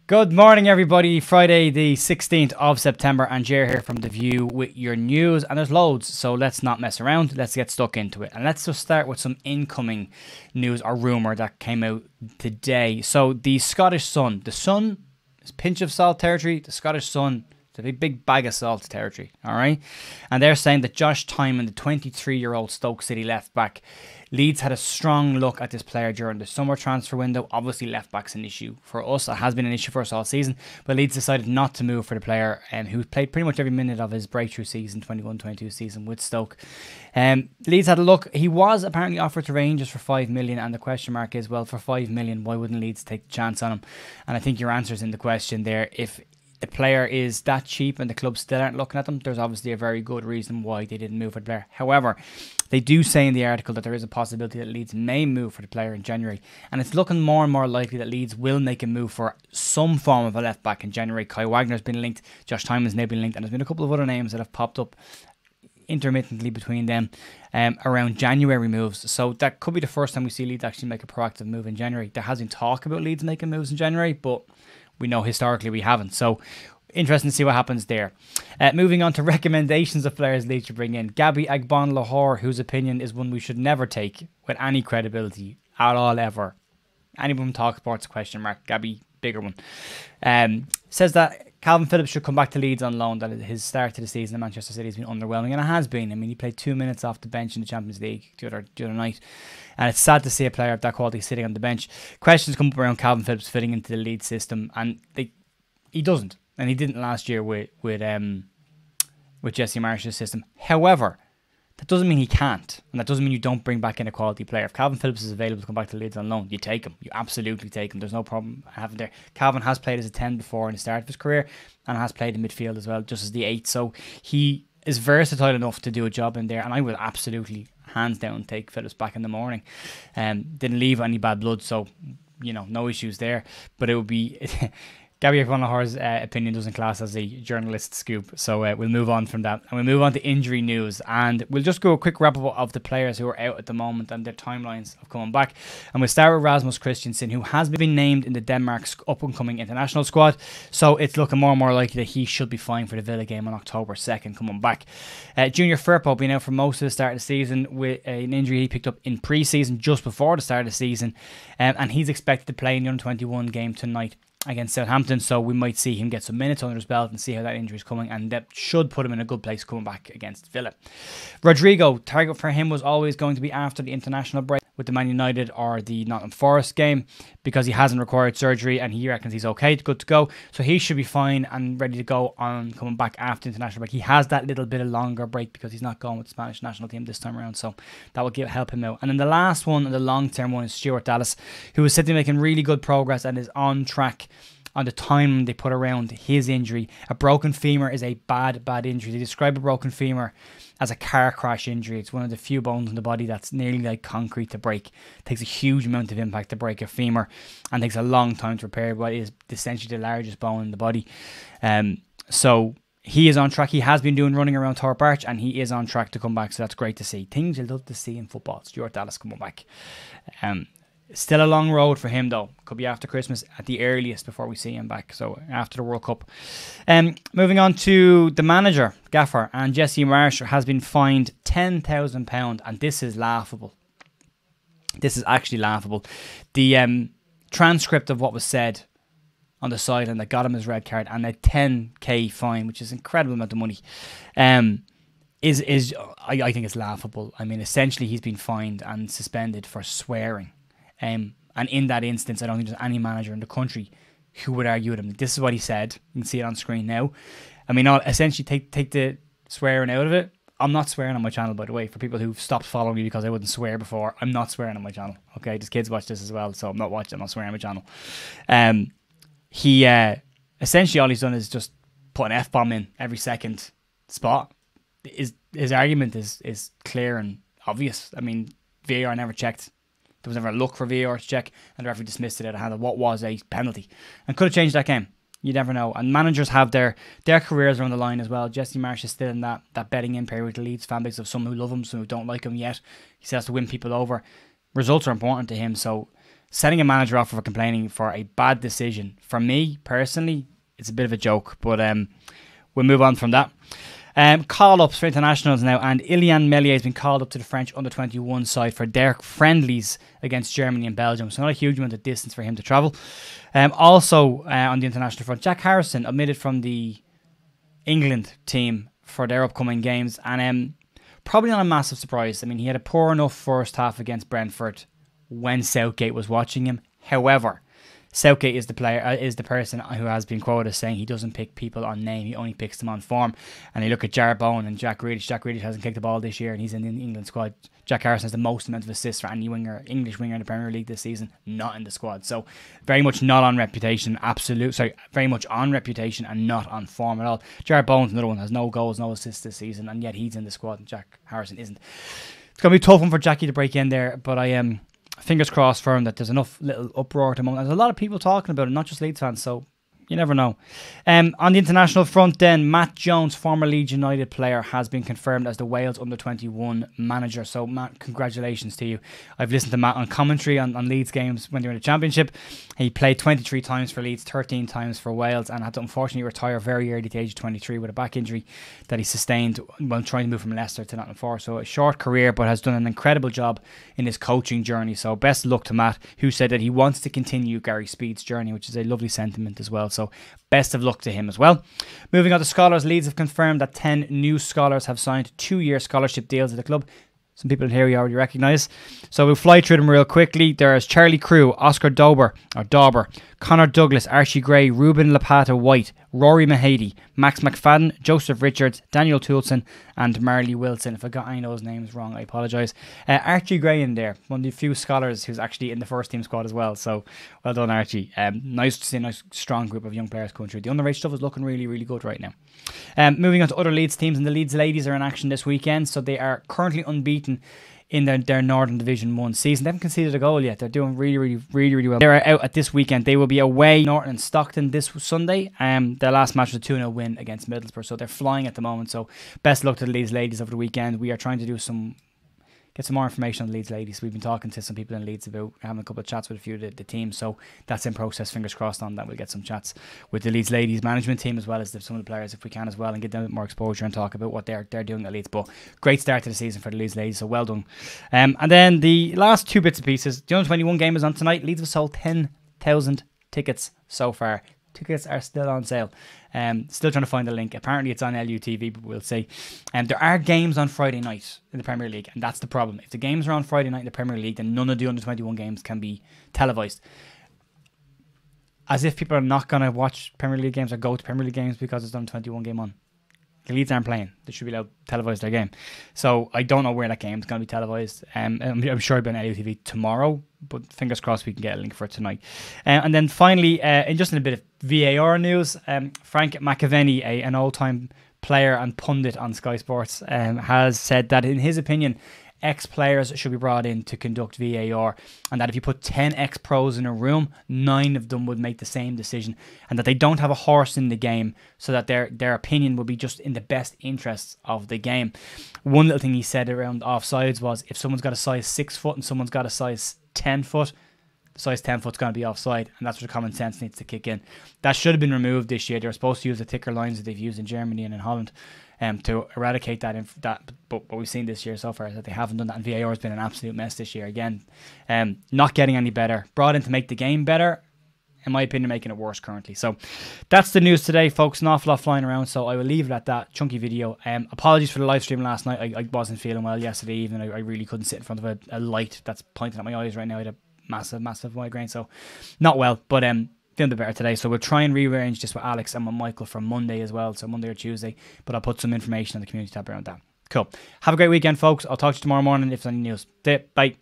Good morning, everybody. Friday, the 16th of September, and Jer here from The View with your news. And there's loads, so let's not mess around. Let's get stuck into it. And let's just start with some incoming news or rumour that came out today. So the Scottish Sun. The Sun is pinch of salt territory. The Scottish Sun is a big bag of salt territory. All right? And they're saying that Josh Tymon, the 23-year-old Stoke City left-back, Leeds had a strong look at this player during the summer transfer window. Obviously, left-back's an issue for us. It has been an issue for us all season. But Leeds decided not to move for the player who played pretty much every minute of his breakthrough season, 21-22 season with Stoke. Leeds had a look. He was apparently offered to Rangers for 5 million. And the question mark is, well, for 5 million, why wouldn't Leeds take the chance on him? And I think your answer's in the question there. If the player is that cheap and the club still aren't looking at them, there's obviously a very good reason why they didn't move for the player. However, they do say in the article that there is a possibility that Leeds may move for the player in January, and it's looking more and more likely that Leeds will make a move for some form of a left back in January. Kai Wagner's been linked, Josh Tymon's now been linked, and there's been a couple of other names that have popped up intermittently between them around January moves. So that could be the first time we see Leeds actually make a proactive move in January. There has been talk about Leeds making moves in January, but we know historically we haven't. So interesting to see what happens there. Moving on to recommendations of players Leeds should bring in. Gabby Agbon-Lahore, whose opinion is one we should never take with any credibility at all ever. Anyone talk sports ? Gabby, bigger one. Says that Calvin Phillips should come back to Leeds on loan, that his start to the season in Manchester City has been underwhelming, and it has been. I mean, he played 2 minutes off the bench in the Champions League the other night, and it's sad to see a player of that quality sitting on the bench. Questions come up around Calvin Phillips fitting into the Leeds system, and he doesn't. And he didn't last year with Jesse Marsch's system. However, that doesn't mean he can't. And that doesn't mean you don't bring back in a quality player. If Calvin Phillips is available to come back to Leeds on loan, you take him. You absolutely take him. There's no problem having there. Calvin has played as a 10 before in the start of his career and has played in midfield as well, just as the 8. So he is versatile enough to do a job in there. And I would absolutely, hands down, take Phillips back in the morning. Didn't leave any bad blood, so, no issues there. But it would be... Gabby Agbon-Lahore's opinion doesn't class as a journalist scoop, so we'll move on from that. And we'll move on to injury news, and we'll just go a quick wrap-up of the players who are out at the moment and their timelines of coming back. And we'll start with Rasmus Christensen, who has been named in the Denmark's up-and-coming international squad, so it's looking more and more likely that he should be fine for the Villa game on October 2nd coming back. Junior Firpo being out for most of the start of the season with an injury he picked up in pre-season just before the start of the season, and he's expected to play in the Under-21 game tonight against Southampton, so we might see him get some minutes under his belt and see how that injury is coming, and that should put him in a good place coming back against Villa. Rodrigo, target for him was always going to be after the international break with the Man United or the Nottingham Forest game, because he hasn't required surgery and he reckons he's okay, good to go, so he should be fine and ready to go on coming back after international break. He has that little bit of longer break because he's not going with the Spanish national team this time around, so that will help him out. And then the last one, and the long-term one, is Stuart Dallas, who is sitting making really good progress and is on track on the time they put around his injury. A broken femur is a bad injury. They describe a broken femur as a car crash injury. It's one of the few bones in the body that's nearly like concrete to break. It takes a huge amount of impact to break a femur and takes a long time to repair what is essentially the largest bone in the body. So he is on track. He has been doing running around Thorpe Arch, and he is on track to come back, so that's great to see. Things you love to see in football. Stuart Dallas coming back. Still a long road for him, though. Could be after Christmas at the earliest before we see him back, so after the World Cup. Moving on to the manager, Gaffer, and Jesse Marsch has been fined £10,000, and this is laughable. This is actually laughable. The transcript of what was said on the sideline that got him his red card and a 10k fine, which is an incredible amount of money, I think it's laughable. I mean, essentially he's been fined and suspended for swearing. And in that instance, I don't think there's any manager in the country who would argue with him. This is what he said. You can see it on screen now. I mean, I'll essentially take the swearing out of it. I'm not swearing on my channel, by the way, for people who've stopped following me because I wouldn't swear before. I'm not swearing on my channel. Okay, there's kids watch this as well, so I'm not swearing on my channel. He essentially all he's done is just put an F-bomb in every second spot. His argument is clear and obvious. I mean, VAR never checked. There was never a look for VAR to check, and the referee dismissed it out of hand of what was a penalty, and could have changed that game. You never know. And managers have their careers are on the line as well. Jesse Marsch is still in that betting in period with the Leeds fan base of some who love him, some who don't like him yet. He still has to win people over. Results are important to him, so setting a manager off for complaining for a bad decision, for me personally, it's a bit of a joke. But we'll move on from that. Call-ups for internationals now, and Ilian Meslier has been called up to the French under-21 side for their friendlies against Germany and Belgium, so not a huge amount of distance for him to travel. Also on the international front, Jack Harrison omitted from the England team for their upcoming games, and probably not a massive surprise. I mean, he had a poor enough first half against Brentford when Southgate was watching him. However, Southgate is the person who has been quoted as saying he doesn't pick people on name, he only picks them on form. And you look at Jarrett Bowen and Jack Grealish. Jack Grealish hasn't kicked the ball this year, and he's in the England squad. Jack Harrison has the most amount of assists for any English winger in the Premier League this season, not in the squad. So very much not on reputation, very much on reputation and not on form at all. Jarrett Bowen's another one, has no goals, no assists this season, and yet he's in the squad and Jack Harrison isn't. It's going to be a tough one for Jackie to break in there, but I am fingers crossed for him that there's enough little uproar at the moment. There's a lot of people talking about it, not just Leeds fans, so you never know. On the international front then, Matt Jones, former Leeds United player, has been confirmed as the Wales under-21 manager. So Matt, congratulations to you. I've listened to Matt on commentary on Leeds games when they were in the Championship. He played 23 times for Leeds, 13 times for Wales, and had to unfortunately retire very early at the age of 23 with a back injury that he sustained while trying to move from Leicester to Nottingham Forest. So a short career, but has done an incredible job in his coaching journey. So best of luck to Matt, who said that he wants to continue Gary Speed's journey, which is a lovely sentiment as well. So best of luck to him as well. Moving on to scholars, Leeds have confirmed that 10 new scholars have signed 2-year scholarship deals at the club. Some people here we already recognise. So we'll fly through them real quickly. There's Charlie Crew, Oscar Dauber, Connor Douglas, Archie Gray, Ruben Lapata White, Rory Mahady, Max McFadden, Joseph Richards, Daniel Toulson, and Marley Wilson. If I got any of those names wrong, I apologise. Archie Gray in there, one of the few scholars who's actually in the first team squad as well. So well done, Archie. Nice to see a nice strong group of young players coming through. The underage stuff is looking really, really good right now. Moving on to other Leeds teams, and the Leeds Ladies are in action this weekend. So they are currently unbeaten in their Northern Division 1 season. They haven't conceded a goal yet. They're doing really well. They're out at this weekend. They will be away Norton and Stockton this Sunday. Their last match was a 2-0 win against Middlesbrough. So they're flying at the moment. So best luck to the Leeds Ladies over the weekend. We are trying to get some more information on the Leeds Ladies. We've been talking to some people in Leeds about having a couple of chats with a few of the teams, so that's in process. Fingers crossed on that. We'll get some chats with the Leeds Ladies management team as well as some of the players if we can as well, and get them a bit more exposure and talk about what they're doing at Leeds. But great start to the season for the Leeds Ladies, so well done. And then the last two bits and pieces. The under-21 game is on tonight. Leeds have sold 10,000 tickets so far. Tickets are still on sale. Still trying to find the link. Apparently it's on LUTV, but we'll see. There are games on Friday night in the Premier League, and that's the problem. If the games are on Friday night in the Premier League, then none of the under-21 games can be televised. As if people are not going to watch Premier League games or go to Premier League games because it's an under-21 game on. The Leeds aren't playing. They should be allowed to televise their game. So I don't know where that game is going to be televised. I'm sure it'll be on LUTV tomorrow, but fingers crossed we can get a link for it tonight. And then finally, just in a bit of VAR news, Frank McAvenny, an old-time player and pundit on Sky Sports, has said that in his opinion, ex-players should be brought in to conduct VAR, and that if you put 10 ex-pros in a room, 9 of them would make the same decision, and that they don't have a horse in the game, so that their opinion will be just in the best interests of the game. One little thing he said around offsides was, if someone's got a size 6 foot and someone's got a size 10 foot, the size 10 foot's going to be offside, and that's where common sense needs to kick in. That should have been removed this year. They were supposed to use the thicker lines that they've used in Germany and in Holland to eradicate that. But what we've seen this year so far is that they haven't done that, and VAR has been an absolute mess this year again. Not getting any better. Brought in to make the game better, in my opinion, making it worse currently. So that's the news today, folks. An awful lot flying around, so I will leave it at that. Chunky video. Apologies for the live stream last night. I wasn't feeling well yesterday evening. I really couldn't sit in front of a light that's pointing at my eyes right now. I had a massive migraine, so not well, but feeling a bit better today. So we'll try and rearrange this with Alex and with Michael for Monday as well, so Monday or Tuesday, but I'll put some information on the community tab around that. Cool. Have a great weekend, folks. I'll talk to you tomorrow morning if there's any news. Bye.